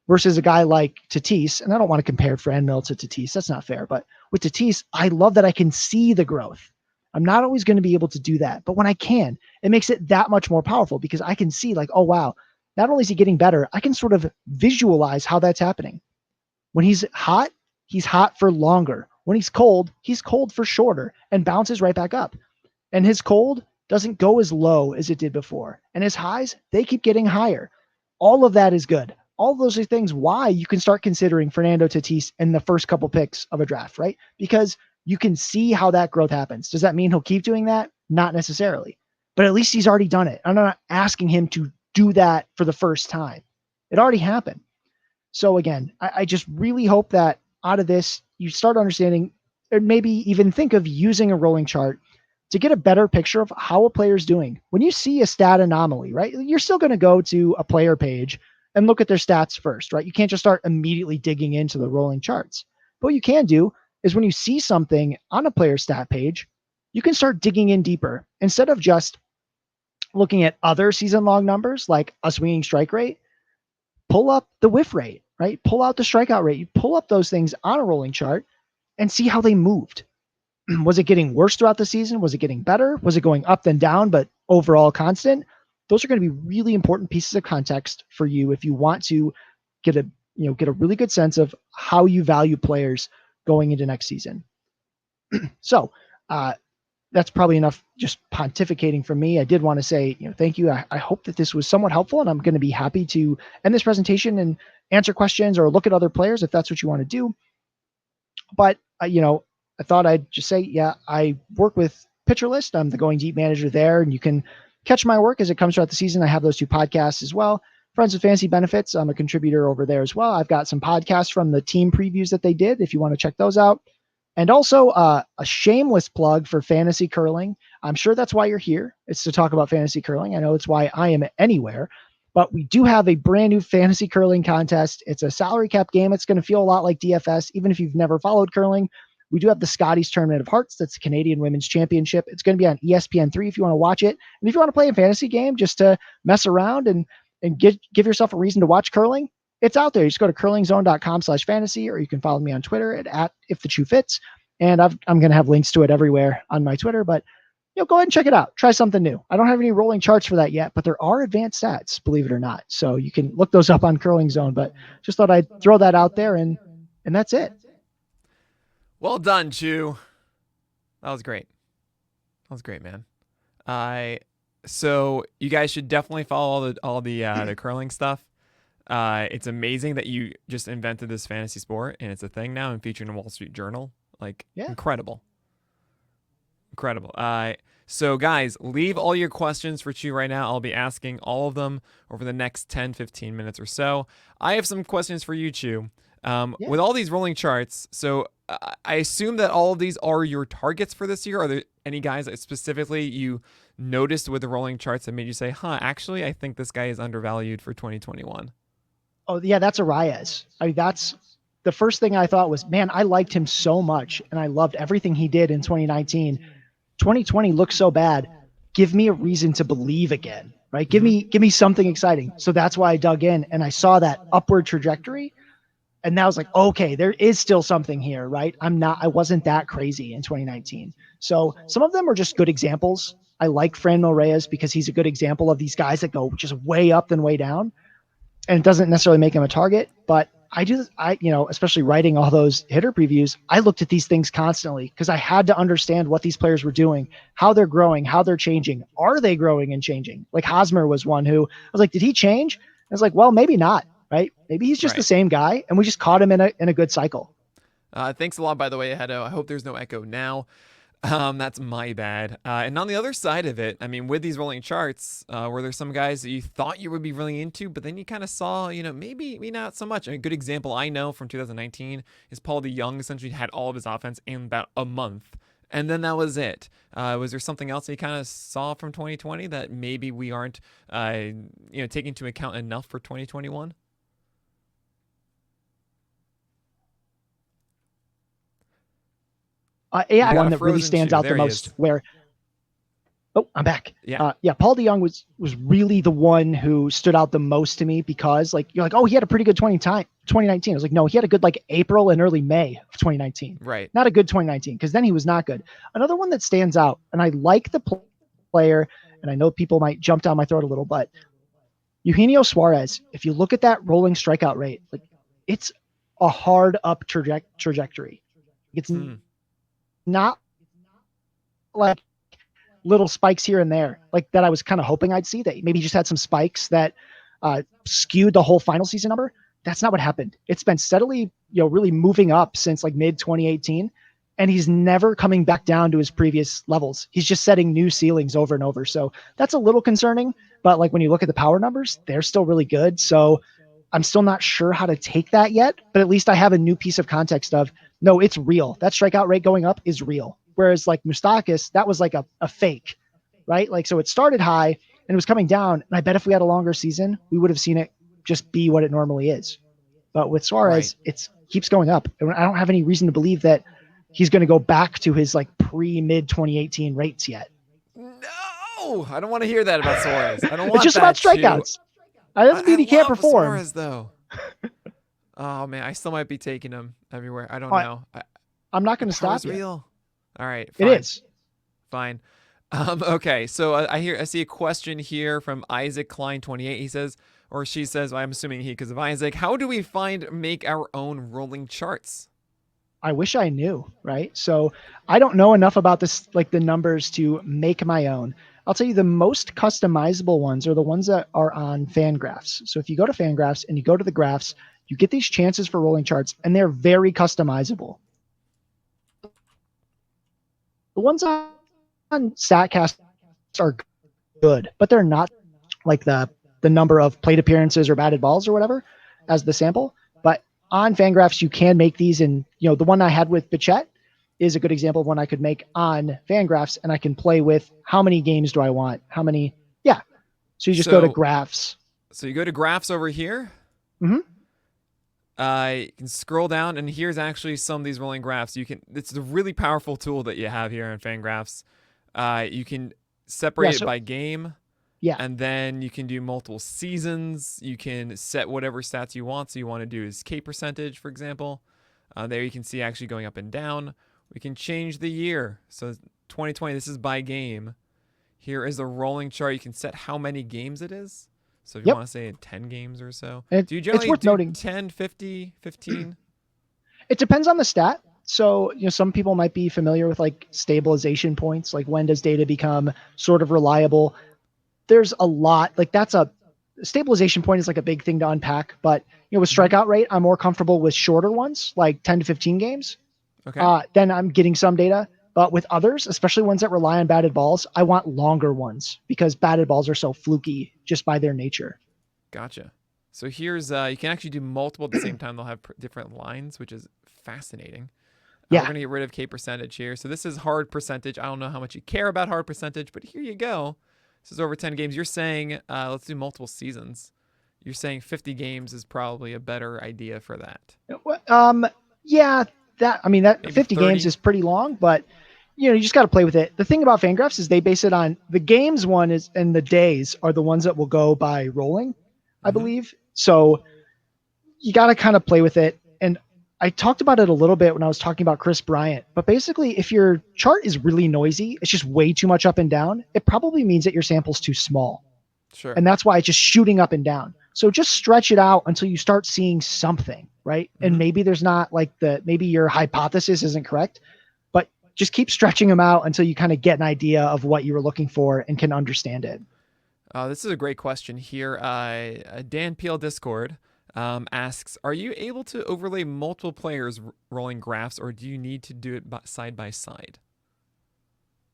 versus a guy like Tatis. And I don't want to compare Fernando to Tatis. That's not fair. But with Tatis, I love that I can see the growth. I'm not always going to be able to do that. But when I can, it makes it that much more powerful because I can see like, oh, wow, not only is he getting better, I can sort of visualize how that's happening. When he's hot for longer. When he's cold for shorter and bounces right back up. And his cold doesn't go as low as it did before. And his highs, they keep getting higher. All of that is good. All of those are things why you can start considering Fernando Tatis in the first couple picks of a draft, right? Because you can see how that growth happens. Does that mean he'll keep doing that? Not necessarily. But at least he's already done it. I'm not asking him to do that for the first time. It already happened. So again, I just really hope that out of this, you start understanding, or maybe even think of using a rolling chart to get a better picture of how a player's doing. When you see a stat anomaly, right, you're still going to go to a player page and look at their stats first, right? You can't just start immediately digging into the rolling charts. But what you can do is when you see something on a player stat page, you can start digging in deeper instead of just looking at other season long numbers like a swinging strike rate. Pull up the whiff rate, right? Pull out the strikeout rate. You pull up those things on a rolling chart and see how they moved. Was it getting worse throughout the season? Was it getting better? Was it going up and down, but overall constant? Those are going to be really important pieces of context for you if you want to get a really good sense of how you value players going into next season. So that's probably enough just pontificating from me. I did want to say, thank you. I hope that this was somewhat helpful, and I'm going to be happy to end this presentation and answer questions or look at other players if that's what you want to do. But, I thought I'd just say, I work with Pitcher List. I'm the Going Deep manager there, and you can catch my work as it comes throughout the season. I have those 2 podcasts as well. Friends with Fantasy Benefits, I'm a contributor over there as well. I've got some podcasts from the team previews that they did if you want to check those out. And also a shameless plug for fantasy curling. I'm sure that's why you're here. It's to talk about fantasy curling. I know it's why I am anywhere. But we do have a brand new fantasy curling contest. It's a salary cap game. It's going to feel a lot like DFS, even if you've never followed curling. We do have the Scotties Tournament of Hearts. That's the Canadian Women's Championship. It's going to be on ESPN3 if you want to watch it. And if you want to play a fantasy game just to mess around and give yourself a reason to watch curling, it's out there. You just go to curlingzone.com/fantasy, or you can follow me on Twitter at IfTheChoeFits. And I'm going to have links to it everywhere on my Twitter, but go ahead and check it out. Try something new. I don't have any rolling charts for that yet, but there are advanced stats, believe it or not. So you can look those up on Curling Zone, but just thought I'd throw that out there, and that's it. Well done, Chew. That was great. That was great, man. So you guys should definitely follow all the curling stuff. It's amazing that you just invented this fantasy sport, and it's a thing now and featured in Wall Street Journal. Incredible. So guys, leave all your questions for Chew right now. I'll be asking all of them over the next 10-15 minutes or so. I have some questions for you, Chew. With all these rolling charts, so I assume that all of these are your targets for this year. Are there any guys that specifically you noticed with the rolling charts that made you say, actually, I think this guy is undervalued for 2021? Oh, yeah, that's Arias. I mean, that's the first thing I thought was, man, I liked him so much, and I loved everything he did in 2019. 2020 looks so bad. Give me a reason to believe again, right? Give me something exciting. So that's why I dug in, and I saw that upward trajectory. And now I was like, okay, there is still something here, right? I wasn't that crazy in 2019. So some of them are just good examples. I like Franmil Reyes because he's a good example of these guys that go just way up and way down. And it doesn't necessarily make him a target, but especially writing all those hitter previews, I looked at these things constantly because I had to understand what these players were doing, how they're growing, how they're changing. Are they growing and changing? Like Hosmer was one who I was like, did he change? I was like, well, maybe not. Right? Maybe he's just the same guy, and we just caught him in a good cycle. Thanks a lot, by the way, Hedo. I hope there's no echo now. That's my bad. And on the other side of it, I mean, with these rolling charts, were there some guys that you thought you would be really into, but then you kind of saw, maybe not so much? A good example I know from 2019 is Paul DeJong essentially had all of his offense in about a month. And then that was it. Was there something else that you kind of saw from 2020 that maybe we aren't, taking into account enough for 2021? One that really stands out the most where, I'm back. Yeah. Paul DeJong was really the one who stood out the most to me because you're like, oh, he had a pretty good 2019. I was like, no, he had a good April and early May of 2019. Right. Not a good 2019 because then he was not good. Another one that stands out, and I like the player, and I know people might jump down my throat a little, but Eugenio Suarez, if you look at that rolling strikeout rate, it's a hard up trajectory. It's not like little spikes here and there that I was kind of hoping I'd see, that maybe he just had some spikes that skewed the whole final season number. That's not what happened. It's been steadily, really moving up since mid 2018, and he's never coming back down to his previous levels. He's just setting new ceilings over and over. So that's a little concerning, but when you look at the power numbers, they're still really good. So I'm still not sure how to take that yet, but at least I have a new piece of context of, no, it's real. That strikeout rate going up is real. Whereas like Moustakas, that was like a fake, right? Like, so it started high and it was coming down. And I bet if we had a longer season, we would have seen it just be what it normally is. But with Suarez, it's keeps going up. And I don't have any reason to believe that he's going to go back to his like mid 2018 rates yet. No, I don't want to hear that about Suarez. I don't want it's just about strikeouts. That doesn't mean he can't perform. Suarez, though. Oh man, I still might be taking him everywhere. I don't know. I'm not going to stop you. Real. All right, fine. It is fine. Okay, so I see a question here from Isaac Klein 28. He says, or she says, I'm assuming he because of Isaac. How do we make our own rolling charts? I wish I knew, right? So I don't know enough about this, like the numbers to make my own. I'll tell you the most customizable ones are the ones that are on Fangraphs. So if you go to Fangraphs and you go to the graphs, you get these chances for rolling charts and they're very customizable. The ones on StatCast are good, but they're not like the number of plate appearances or batted balls or whatever as the sample. But on Fangraphs, you can make these, and the one I had with Bichette is a good example of one I could make on Fangraphs, and I can play with how many games do I want, how many, yeah. So you just go to graphs. So you go to graphs over here. Mm-hmm. You can scroll down, and here's actually some of these rolling graphs. It's a really powerful tool that you have here on Fangraphs. You can separate it by game. Yeah. And then you can do multiple seasons. You can set whatever stats you want. So you want to do is K percentage, for example. There you can see actually going up and down. We can change the year. So 2020, this is by game. Here is a rolling chart. You can set how many games it is. So if you want to say 10 games or so. Do you generally do noting 10, 50, 15? It depends on the stat. So, some people might be familiar with like stabilization points. Like when does data become sort of reliable? There's a lot, like that's a stabilization point is like a big thing to unpack, but with strikeout rate, I'm more comfortable with shorter ones, like 10 to 15 games. Okay. Then I'm getting some data, but with others, especially ones that rely on batted balls, I want longer ones because batted balls are so fluky just by their nature. Gotcha. So here's, you can actually do multiple at the same time. They'll have different lines, which is fascinating. Yeah. We're going to get rid of K percentage here. So this is hard percentage. I don't know how much you care about hard percentage, but here you go. This is over 10 games. You're saying, let's do multiple seasons. You're saying 50 games is probably a better idea for that. Yeah, that maybe 50 30. games is pretty long, but you just got to play with it. The thing about Fangraphs is they base it on the games one is, and the days are the ones that will go by rolling, I believe. So you got to kind of play with it. And I talked about it a little bit when I was talking about Chris Bryant, but basically if your chart is really noisy, it's just way too much up and down, it probably means that your sample's too small. Sure. And that's why it's just shooting up and down. So just stretch it out until you start seeing something, right? And maybe there's not like maybe your hypothesis isn't correct, but just keep stretching them out until you kind of get an idea of what you were looking for and can understand it. This is a great question here. Dan Peel Discord asks, are you able to overlay multiple players rolling graphs, or do you need to do it side by side?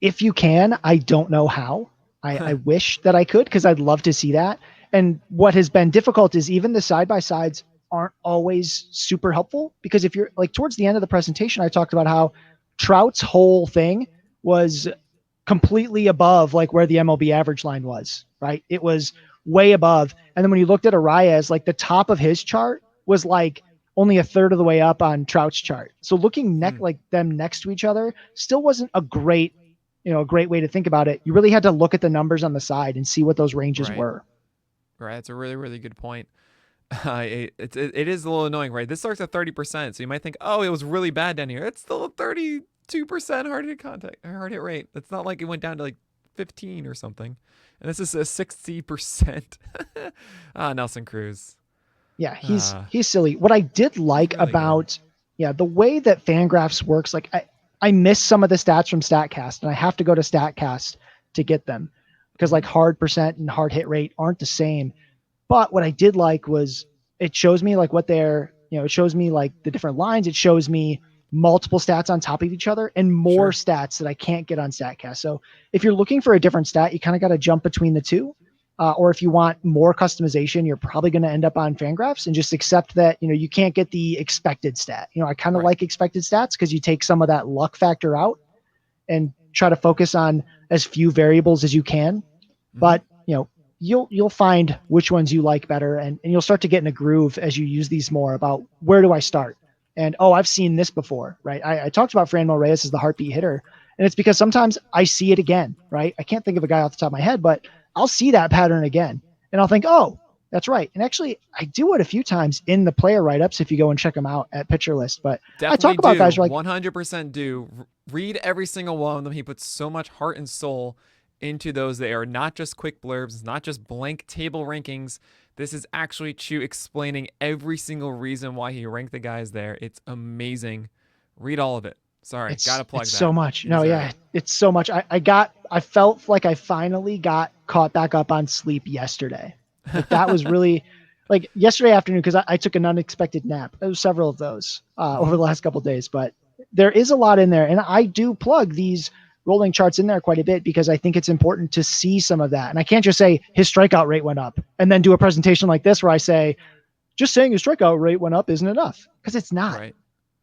If you can, I don't know how. I wish that I could because I'd love to see that. And what has been difficult is even the side by sides aren't always super helpful because if you're like towards the end of the presentation, I talked about how Trout's whole thing was completely above like where the MLB average line was, right? It was way above. And then when you looked at Arias, like the top of his chart was like only a third of the way up on Trout's chart. So looking like them next to each other still wasn't a great way to think about it. You really had to look at the numbers on the side and see what those ranges were. Right. It's a really, really good point. It is a little annoying, right? This starts at 30%. So you might think, oh, it was really bad down here. It's still a 32% hard hit rate. It's not like it went down to like 15 or something. And this is a 60%. Nelson Cruz. Yeah, he's silly. What I did like really about the way that Fangraphs works, like I miss some of the stats from StatCast, and I have to go to StatCast to get them because like hard percent and hard hit rate aren't the same. But what I did like was it shows me like it shows me like the different lines. It shows me multiple stats on top of each other and more stats that I can't get on StatCast. So if you're looking for a different stat, you kind of got to jump between the two. Or if you want more customization, you're probably going to end up on Fangraphs and just accept that, you can't get the expected stat. I kind of like expected stats because you take some of that luck factor out. and try to focus on as few variables as you can. But, you'll find which ones you like better, and you'll start to get in a groove as you use these more about where do I start? And, I've seen this before, right? I talked about Fernando Reyes as the heartbeat hitter, and it's because sometimes I see it again, right? I can't think of a guy off the top of my head, but I'll see that pattern again, and I'll think, oh, that's right. And actually, I do it a few times in the player write-ups if you go and check them out at Pitcher List. But I Definitely talk about do. guys like 100% do. Read every single one of them. He puts so much heart and soul into those. They are not just quick blurbs, not just blank table rankings. This is actually Chu explaining every single reason why he ranked the guys there. It's amazing. Read all of it. Sorry, gotta plug it's that. so much. You No, deserve yeah, it. it's so much. I felt like I finally got caught back up on sleep yesterday. Like that was really like yesterday afternoon because I took an unexpected nap. There was several of those over the last couple of days, but there is a lot in there, and I do plug these rolling charts in there quite a bit because I think it's important to see some of that. And I can't just say his strikeout rate went up and then do a presentation like this where I say just saying his strikeout rate went up isn't enough, because it's not. Right.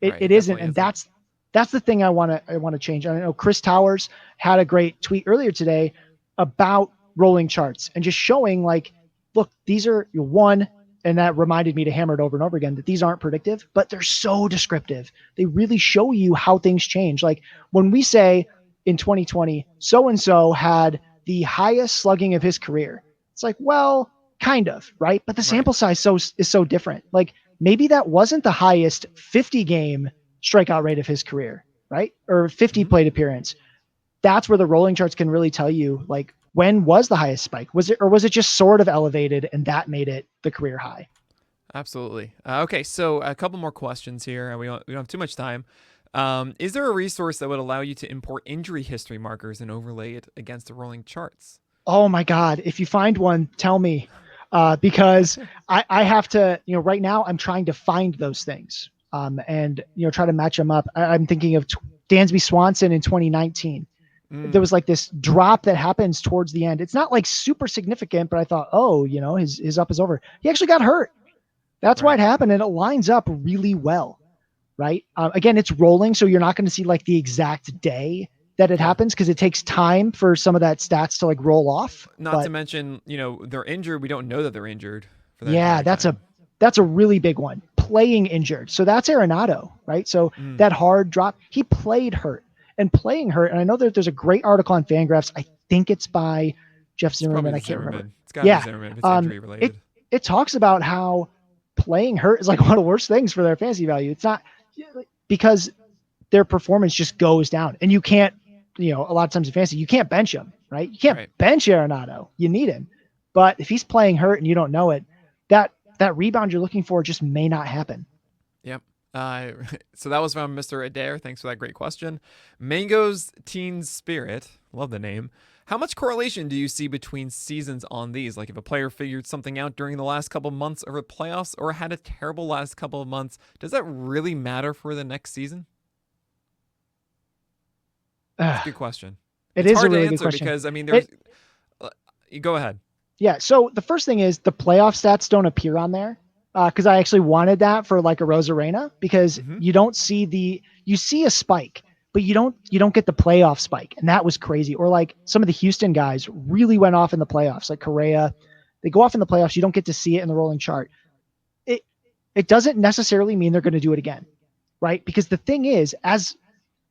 It isn't, Definitely and isn't. that's the thing I want to change. I know Chris Towers had a great tweet earlier today about rolling charts and just showing like, look, these are one, and that reminded me to hammer it over and over again that these aren't predictive, but they're so descriptive. They really show you how things change. Like when we say in 2020, so and so had the highest slugging of his career, it's like, well, kind of, right? But the Right. sample size is so different. Like maybe that wasn't the highest 50 game strikeout rate of his career, right? Or 50 plate appearance. That's where the rolling charts can really tell you, like, when was the highest spike? Was it just sort of elevated and that made it the career high? Absolutely. Okay, so a couple more questions here. We don't have too much time. Is there a resource that would allow you to import injury history markers and overlay it against the rolling charts? Oh my God. If you find one, tell me. Because I have to, right now I'm trying to find those things and, try to match them up. I'm thinking of Dansby Swanson in 2019. There was like this drop that happens towards the end. It's not like super significant, but I thought, oh, his up is over. He actually got hurt. That's why Right. it happened. And it lines up really well. Right. Again, it's rolling. So you're not going to see like the exact day that it Yeah. happens because it takes time for some of that stats to like roll off. Not to But mention, they're injured. We don't know that they're injured for that yeah, entire time. that's a really big one. Playing injured. So that's Arenado, right? So that hard drop, he played hurt and playing hurt. And I know that there's a great article on Fangraphs. I think it's by Jeff It's probably Zimmerman. I can't remember. Zimmerman. It's got to be Yeah. Zimmerman if it's injury related. It talks about how playing hurt is like one of the worst things for their fantasy value. It's not because their performance just goes down, and you can't, a lot of times in fantasy, you can't bench him, right? You can't bench Arenado. You need him. But if he's playing hurt and you don't know it, that rebound you're looking for just may not happen. Yep. So that was from Mr. Adair. Thanks for that great question. Mango's Teen Spirit, love the name. How much correlation do you see between seasons on these? Like if a player figured something out during the last couple of months of the playoffs or had a terrible last couple of months, does that really matter for the next season? That's a good question. It It's is hard a really to good answer question. because, I mean, there's. You go ahead. Yeah. So the first thing is the playoff stats don't appear on there because I actually wanted that for like a Rosarena because you don't see you see a spike, but you don't get the playoff spike. And that was crazy. Or like some of the Houston guys really went off in the playoffs, like Correa. They go off in the playoffs. You don't get to see it in the rolling chart. It doesn't necessarily mean they're going to do it again, right? Because the thing is, as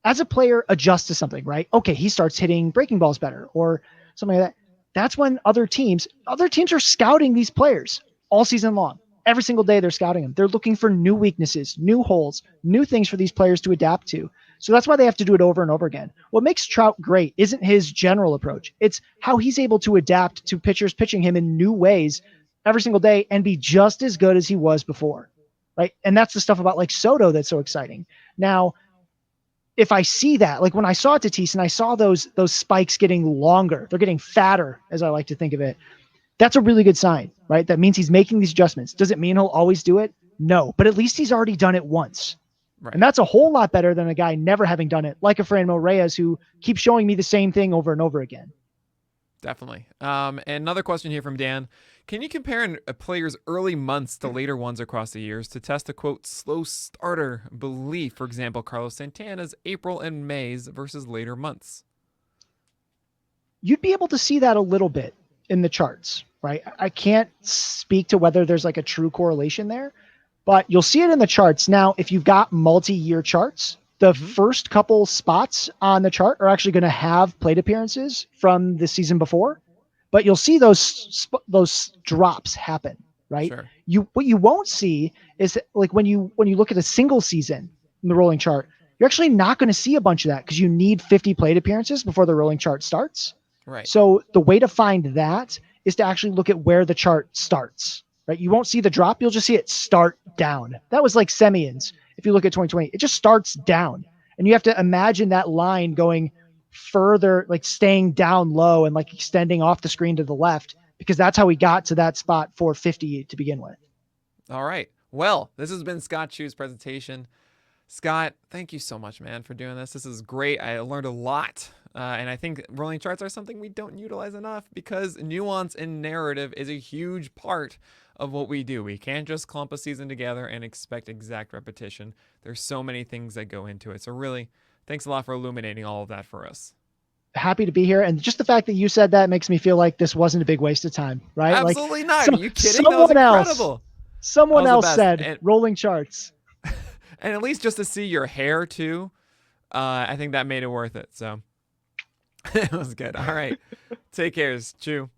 a player adjusts to something, right? Okay, he starts hitting breaking balls better or something like that. That's when other teams are scouting these players all season long. Every single day they're scouting them. They're looking for new weaknesses, new holes, new things for these players to adapt to. So that's why they have to do it over and over again. What makes Trout great isn't his general approach. It's how he's able to adapt to pitchers pitching him in new ways every single day and be just as good as he was before, right? And that's the stuff about like Soto that's so exciting. Now, if I see that, like when I saw Tatis and I saw those spikes getting longer, they're getting fatter, as I like to think of it, that's a really good sign, right? That means he's making these adjustments. Does it mean he'll always do it? No, but at least he's already done it once. Right. And that's a whole lot better than a guy never having done it, like a Fernando Reyes who keeps showing me the same thing over and over again. Definitely. And another question here from Dan. Can you compare a player's early months to later ones across the years to test a quote slow starter belief? For example, Carlos Santana's April and May's versus later months. You'd be able to see that a little bit in the charts, right? I can't speak to whether there's like a true correlation there, but you'll see it in the charts. Now, if you've got multi-year charts, the first couple spots on the chart are actually going to have plate appearances from the season before, but you'll see those drops happen, right? Sure. What you won't see is like when you look at a single season in the rolling chart, you're actually not going to see a bunch of that because you need 50 plate appearances before the rolling chart starts. Right. So the way to find that is to actually look at where the chart starts, right? You won't see the drop. You'll just see it start down. That was like Simeon's. If you look at 2020, it just starts down, and you have to imagine that line going further, like staying down low and like extending off the screen to the left, because that's how we got to that spot for 50 to begin with. All right. Well, this has been Scott Chu's presentation. Scott, thank you so much, man, for doing this. This is great. I learned a lot. And I think rolling charts are something we don't utilize enough because nuance and narrative is a huge part of what we do. We can't just clump a season together and expect exact repetition. There's so many things that go into it. So really, thanks a lot for illuminating all of that for us. Happy to be here. And just the fact that you said that makes me feel like this wasn't a big waste of time, right? Absolutely not. Are you kidding? That was incredible. Someone else said rolling charts. And at least just to see your hair too, I think that made it worth it. So it was good. All right. Take care, Chu.